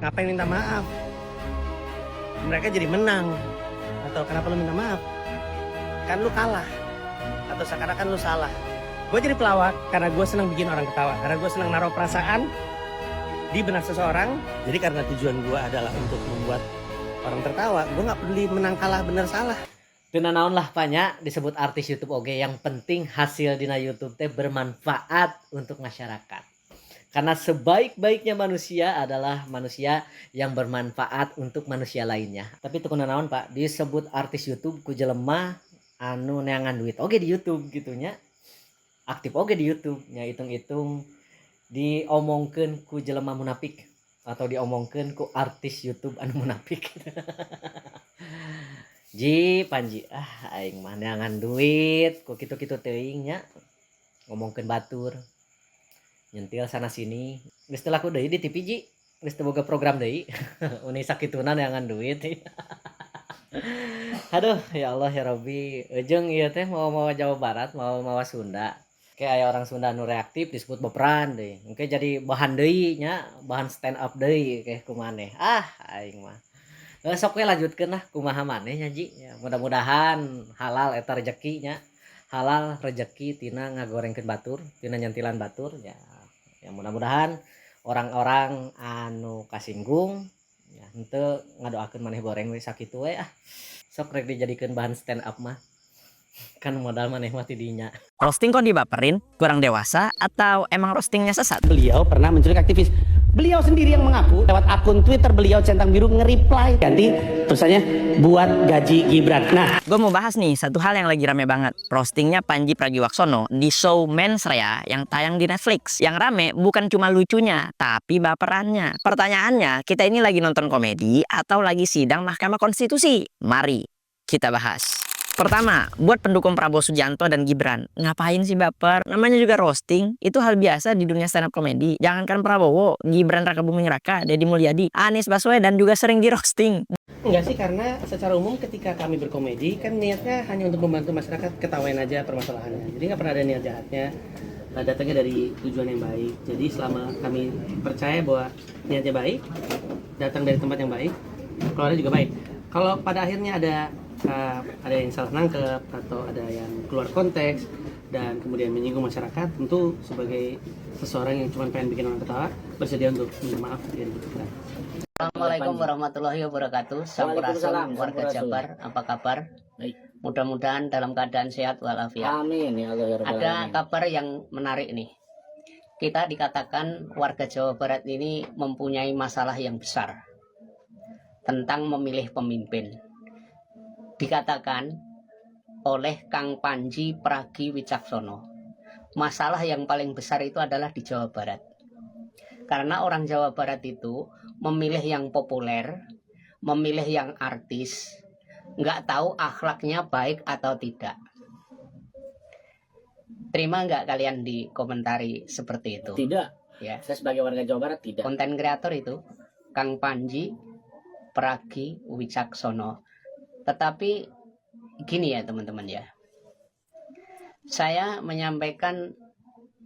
Ngapain minta maaf? Mereka jadi menang. Atau kenapa lu minta maaf? Kan lu kalah. Atau seakan-akan lu salah. Gue jadi pelawak karena gue senang bikin orang ketawa. Karena gue senang naruh perasaan di benak seseorang. Jadi karena tujuan gue adalah untuk membuat orang tertawa, gue gak peduli menang kalah bener salah. Teu naon lah banyak disebut artis YouTube oge, yang penting hasil dina YouTube teh bermanfaat untuk masyarakat. Karena sebaik-baiknya manusia adalah manusia yang bermanfaat untuk manusia lainnya. Tapi teu naon Pak, disebut artis YouTube ku jelema anu neangan duit oge di YouTube gitunya. Aktif oge di YouTube nya, hitung-hitung diomongkeun ku jelema munafik atau diomongkeun ku artis YouTube anu munafik. Ji Panji, aing mah neangan duit ku kitu-kitu teuing nya. Ngomongkeun batur. Nyentil sana sini. Geus teu laku deui di TV Ji. Geus teu boga program deui. Uni sakituna neangan duit. Aduh, ya Allah ya Rabbi. Ejeung ieu teh mau Jawa Barat, mau Sunda. Kayak aya orang Sunda nu reaktif disebut baperan deui. Engke jadi bahan deui nya, bahan stand up deui kayak kumaneh. Aing mah. Sok we lanjutkeun lah kumaha maneh nya Ji. Ya, mudah-mudahan halal eta rezeki nya. Halal rezeki tina ngagorengkeun batur, tina nyantilan batur ya. Ya mudah-mudahan orang-orang anu kasinggung ya henteu ngadoakeun maneh goreng we sakitu we Sok rek dijadikeun bahan stand up mah. Kan modal maneh mah ti dinya. Roasting kok dibaperin? Kurang dewasa atau emang roastingnya sesat? Beliau pernah menculik aktivis. Beliau sendiri yang mengaku lewat akun Twitter beliau centang biru nge-reply ganti tulisannya buat gaji Gibran. Nah, Gue mau bahas nih satu hal yang lagi rame banget. Roastingnya Panji Pragiwaksono di show Mens Rea yang tayang di Netflix. Yang rame bukan cuma lucunya, tapi baperannya. Pertanyaannya, kita ini lagi nonton komedi atau lagi sidang Mahkamah Konstitusi? Mari kita bahas. Pertama, buat pendukung Prabowo Subianto dan Gibran, ngapain sih baper? Namanya juga roasting, itu hal biasa di dunia stand up komedi. Jangankan Prabowo, Gibran Raka Buming Raka, Deddy Mulyadi, Anies Baswedan juga sering di roasting. enggak sih, karena secara umum ketika kami berkomedi kan niatnya hanya untuk membantu masyarakat ketawain aja permasalahannya. Jadi nggak pernah ada niat jahatnya. Datangnya dari tujuan yang baik. Jadi selama kami percaya bahwa niatnya baik, datang dari tempat yang baik, keluarnya juga baik. Kalau pada akhirnya ada yang salah nangkep atau ada yang keluar konteks dan kemudian menyinggung masyarakat, tentu sebagai seseorang yang cuma pengen bikin orang ketawa bersedia untuk minta maaf dan dibutuhkan. Assalamualaikum warahmatullahi wabarakatuh. Sampurasun warga Jabar, apa kabar? Baik. Mudah-mudahan dalam keadaan sehat walafiat. Amin ya Allah ya Rabbal Ada alamin. kabar yang menarik nih. Kita dikatakan warga Jawa Barat ini mempunyai masalah yang besar tentang memilih pemimpin. Dikatakan oleh Kang Panji Pragiwaksono, masalah yang paling besar itu adalah di Jawa Barat. Karena orang Jawa Barat itu memilih yang populer, memilih yang artis, nggak tahu akhlaknya baik atau tidak. Terima nggak kalian dikomentari seperti itu? Tidak. Ya. Saya sebagai warga Jawa Barat tidak. Konten kreator itu Kang Panji Pragiwaksono. Tetapi gini ya teman-teman ya, saya menyampaikan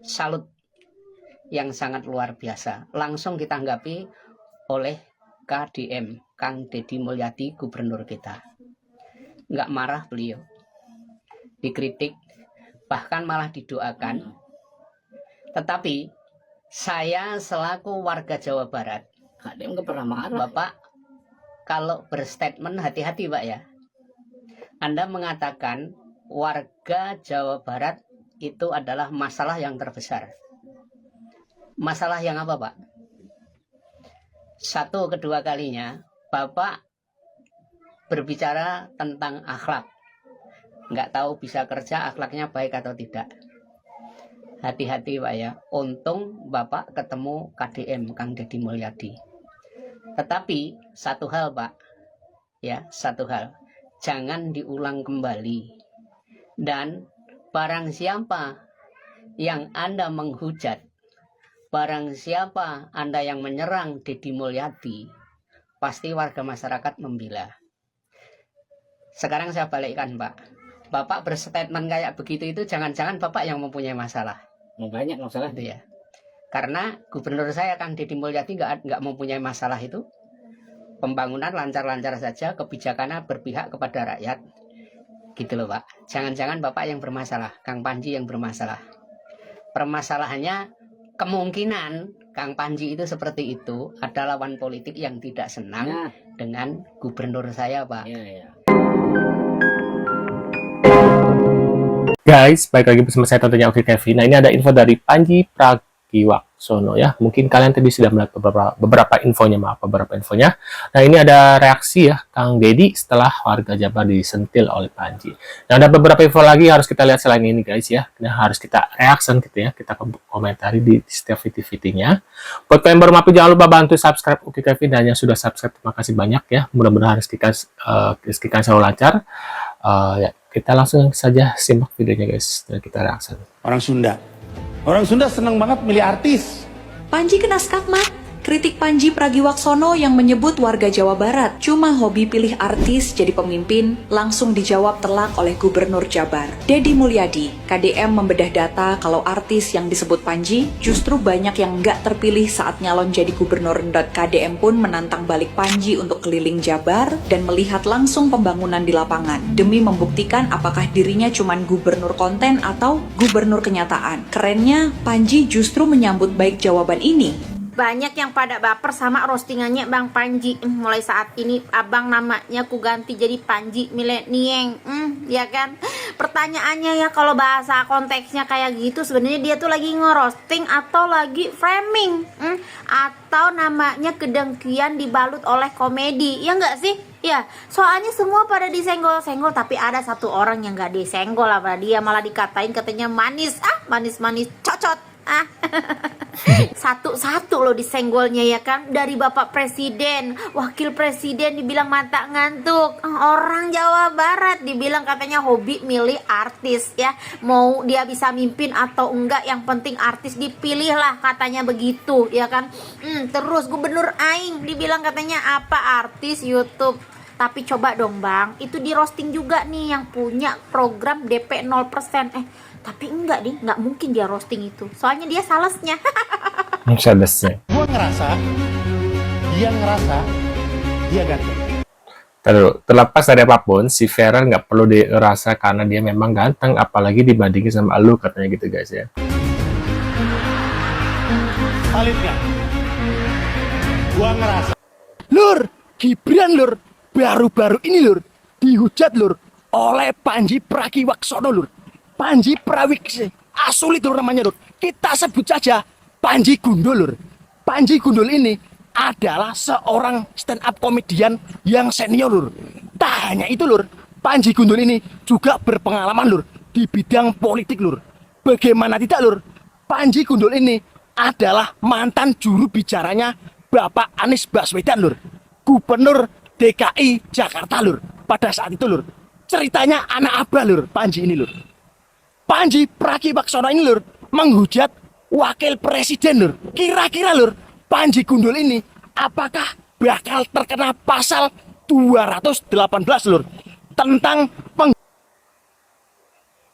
salut yang sangat luar biasa langsung ditanggapi oleh KDM Kang Deddy Mulyadi, gubernur kita. Nggak marah beliau, dikritik, bahkan malah didoakan. Tetapi saya selaku warga Jawa Barat, KDM nggak pernah marah. Bapak kalau berstatement hati-hati Pak ya. Anda mengatakan warga Jawa Barat itu adalah masalah yang terbesar. Masalah yang apa Pak? Satu, kedua kalinya Bapak berbicara tentang akhlak. Nggak tahu bisa kerja akhlaknya baik atau tidak. Hati-hati Pak ya. Untung Bapak ketemu KDM Kang Deddy Mulyadi. Tetapi satu hal Pak, ya satu hal, jangan diulang kembali. Dan barang siapa yang Anda menghujat, barang siapa Anda yang menyerang Deddy Mulyadi, pasti warga masyarakat membela. Sekarang saya balikkan Pak, Bapak berstatement kayak begitu itu jangan-jangan Bapak yang mempunyai masalah. Banyak masalah. Itu ya. Karena gubernur saya kan Deddy Mulyadi nggak mempunyai masalah itu. Pembangunan lancar-lancar saja, kebijakannya berpihak kepada rakyat. Gitu loh Pak. Jangan-jangan Bapak yang bermasalah, Kang Panji yang bermasalah. Permasalahannya kemungkinan Kang Panji itu seperti itu, ada lawan politik yang tidak senang dengan gubernur saya Pak. Guys, balik lagi bersama saya tentunya Oki Kevin. Nah, ini ada info dari Panji Pragiwaksono ya. Mungkin kalian tadi sudah melihat beberapa infonya. Nah, ini ada reaksi ya Kang Deddy setelah warga Jabar disentil oleh Panji. Nah, ada beberapa info lagi harus kita lihat selain ini guys ya. Nah, harus kita reaction gitu ya. Kita komentari di setiap video-videonya. Buat kalian baru mampir jangan lupa bantu subscribe Oki Kevin, dan yang sudah subscribe terima kasih banyak ya. Mudah-mudahan rezekikan selalu lancar. Ya, kita langsung saja simak videonya guys, dan kita reaction. Orang Sunda senang banget milih artis. Panji kena skakmat. Kritik Panji Pragiwaksono yang menyebut warga Jawa Barat cuma hobi pilih artis jadi pemimpin langsung dijawab telak oleh Gubernur Jabar. Deddy Mulyadi, KDM membedah data kalau artis yang disebut Panji justru banyak yang nggak terpilih saat nyalon jadi gubernur. KDM pun menantang balik Panji untuk keliling Jabar dan melihat langsung pembangunan di lapangan demi membuktikan apakah dirinya cuma gubernur konten atau gubernur kenyataan. Kerennya, Panji justru menyambut baik jawaban ini. Banyak yang pada baper sama roastingannya Bang Panji. Mulai saat ini abang namanya ku ganti jadi Panji Milenieng. Ya kan? Pertanyaannya ya, kalau bahasa konteksnya kayak gitu, sebenarnya dia tuh lagi ngerosting atau lagi framing? Atau namanya kedengkian dibalut oleh komedi? Ya enggak sih? Ya, soalnya semua pada disenggol-senggol, tapi ada satu orang yang gak disenggol apa dia malah dikatain katanya manis. Manis-manis cocot. Satu-satu loh disenggolnya ya kan. Dari Bapak Presiden, Wakil Presiden dibilang mata ngantuk, orang Jawa Barat dibilang katanya hobi milih artis ya. Mau dia bisa mimpin atau enggak, yang penting artis dipilih lah katanya begitu ya kan. Terus Gubernur Aing dibilang katanya apa, artis YouTube. Tapi coba dong Bang, itu di roasting juga nih yang punya program DP 0%. Tapi enggak nih, nggak mungkin dia roasting itu. Soalnya dia salesnya. Salesnya. Gua ngerasa, dia ganteng. Terlepas dari apapun, si Farel nggak perlu dirasa karena dia memang ganteng, apalagi dibandingin sama lu katanya gitu guys ya. Sebaliknya, gua ngerasa. Lur, Gibran lur, baru-baru ini lur, dihujat lur oleh Panji Pragiwaksono lur. Panji Prawiksi, sulit lur namanya lur. Kita sebut saja Panji Gundul lur. Panji Gundul ini adalah seorang stand up komedian yang senior lur. Tak hanya itu lur, Panji Gundul ini juga berpengalaman lur di bidang politik lur. Bagaimana tidak lur, Panji Gundul ini adalah mantan juru bicaranya Bapak Anies Baswedan lur, Gubernur DKI Jakarta lur. Pada saat itu lur, ceritanya anak abah lur, Panji ini lur. Panji Pragiwaksono ini lur menghujat Wakil Presiden lur. Kira-kira lur, Panji Gundul ini apakah bakal terkena pasal 218 lur tentang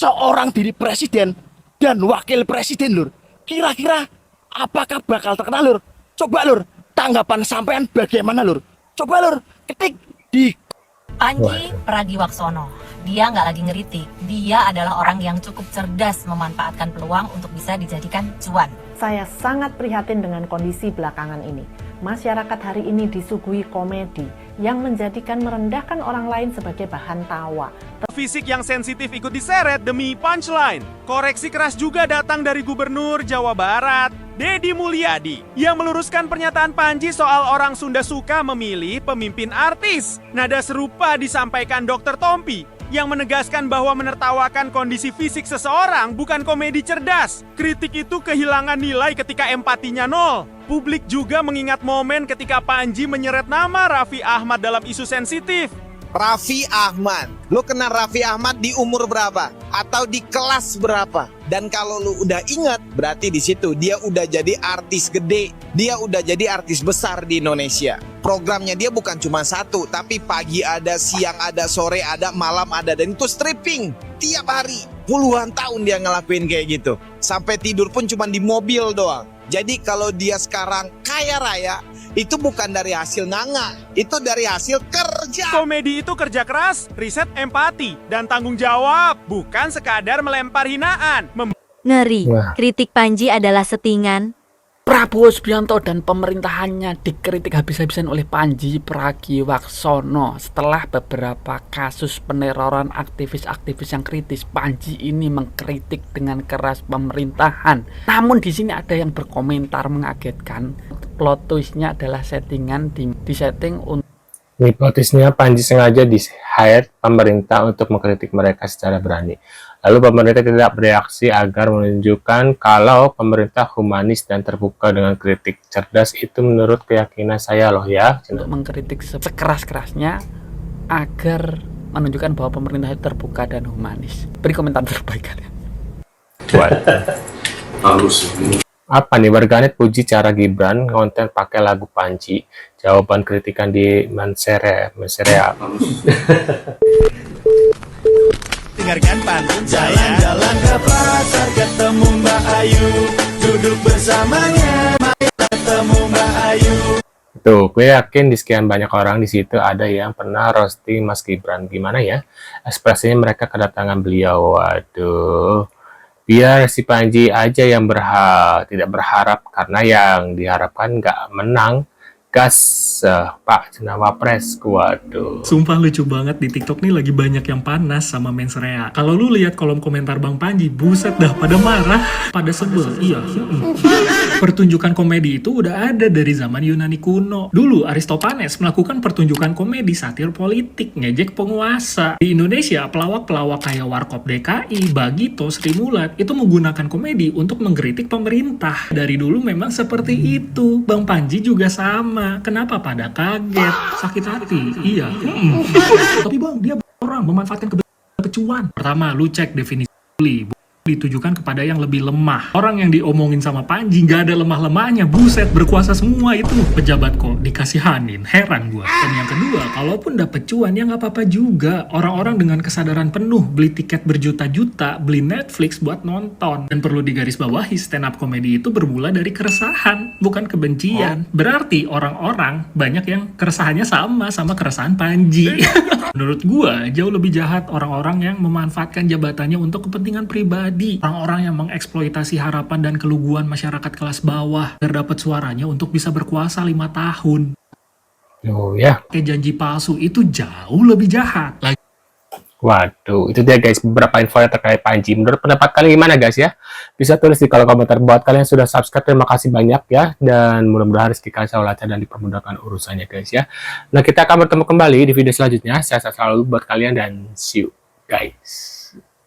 seorang diri presiden dan wakil presiden lur. Kira-kira apakah bakal terkena lur? Coba lur, tanggapan sampean bagaimana lur? Coba lur, ketik di Panji Pragiwaksono. Dia nggak lagi ngeritik, dia adalah orang yang cukup cerdas memanfaatkan peluang untuk bisa dijadikan cuan. Saya sangat prihatin dengan kondisi belakangan ini. Masyarakat hari ini disuguhi komedi yang menjadikan merendahkan orang lain sebagai bahan tawa. Fisik yang sensitif ikut diseret demi punchline. Koreksi keras juga datang dari Gubernur Jawa Barat, Deddy Mulyadi, yang meluruskan pernyataan Panji soal orang Sunda suka memilih pemimpin artis. Nada serupa disampaikan Dr. Tompi, yang menegaskan bahwa menertawakan kondisi fisik seseorang bukan komedi cerdas. Kritik itu kehilangan nilai ketika empatinya nol. Publik juga mengingat momen ketika Panji menyeret nama Raffi Ahmad dalam isu sensitif. Raffi Ahmad, lu kenal Raffi Ahmad di umur berapa? Atau di kelas berapa? Dan kalau lu udah ingat, berarti di situ dia udah jadi artis gede. Dia udah jadi artis besar di Indonesia. Programnya dia bukan cuma satu, tapi pagi ada, siang ada, sore ada, malam ada. Dan itu stripping tiap hari. Puluhan tahun dia ngelakuin kayak gitu. Sampai tidur pun cuma di mobil doang. Jadi kalau dia sekarang kaya raya, itu bukan dari hasil nganga, itu dari hasil kerja. Komedi itu kerja keras, riset empati, dan tanggung jawab. Bukan sekadar melempar hinaan. Ngeri, Wah. kritik Panji adalah settingan. Prabowo Subianto dan pemerintahannya dikritik habis-habisan oleh Panji Pragiwaksono. Setelah beberapa kasus peneroran aktivis-aktivis yang kritis, Panji ini mengkritik dengan keras pemerintahan. Namun di sini ada yang berkomentar mengagetkan. Plot twistnya adalah settingan disetting untuk Hipotesisnya Panji sengaja di-hire pemerintah untuk mengkritik mereka secara berani. Lalu pemerintah tidak bereaksi agar menunjukkan kalau pemerintah humanis dan terbuka dengan kritik. Cerdas itu menurut keyakinan saya loh ya. untuk mengkritik sekeras-kerasnya agar menunjukkan bahwa pemerintah itu terbuka dan humanis. Beri komentar terbaik kalian. Apa nih, warganet puji cara Gibran konten pakai lagu Panji. Jawaban kritikan di Menserea. Dengarkan pantun saya. Jalan-jalan ke pasar ketemu Mbak Ayu, duduk bersamanya, mari ketemu Mbak Ayu. Tuh, gue yakin di sekian banyak orang di situ ada yang pernah roasting Mas Gibran. Gimana ya? Ekspresinya mereka kedatangan beliau. Waduh. Biar si Panji aja yang tidak berharap karena yang diharapkan nggak menang. Gas, Pak Cawapres, waduh. Sumpah lucu banget di TikTok nih lagi banyak yang panas sama Mensrea. Kalau lu lihat kolom komentar Bang Panji, buset dah pada marah, pada sebel. Iya. Pertunjukan komedi itu udah ada dari zaman Yunani kuno. Dulu Aristofanes melakukan pertunjukan komedi satir politik, ngejek penguasa. Di Indonesia, pelawak-pelawak kayak Warkop DKI, Bagito, Sri Mulat itu menggunakan komedi untuk mengkritik pemerintah. Dari dulu memang seperti itu. Bang Panji juga sama. Kenapa pada kaget, sakit hati? Iya. Tapi bang, dia orang memanfaatkan kebecuan. Pertama, lu cek definisi bully. Ditujukan kepada yang lebih lemah. Orang yang diomongin sama Panji nggak ada lemah-lemahnya. Buset, berkuasa semua itu. Pejabat kok dikasihanin. Heran gua. Dan yang kedua, kalaupun dapet cuan ya nggak apa-apa juga. Orang-orang dengan kesadaran penuh beli tiket berjuta-juta, beli Netflix buat nonton. Dan perlu digarisbawahi, stand up comedy itu bermula dari keresahan, bukan kebencian. Berarti orang-orang banyak yang keresahannya sama keresahan Panji. Menurut gua, jauh lebih jahat orang-orang yang memanfaatkan jabatannya untuk kepentingan pribadi. Orang-orang yang mengeksploitasi harapan dan keluguan masyarakat kelas bawah agar dapat suaranya untuk bisa berkuasa 5 tahun. Oh ya. Kayak janji palsu itu jauh lebih jahat. Waduh, itu dia guys beberapa info yang terkait Panji. Menurut pendapat kalian gimana guys ya? Bisa tulis di kolom komentar. Buat kalian yang sudah subscribe, terima kasih banyak ya. Dan mudah-mudahan rezeki kalian selalu lancar dan dipermudahkan urusannya guys ya. Nah, kita akan bertemu kembali di video selanjutnya. Sehat selalu buat kalian dan see you guys.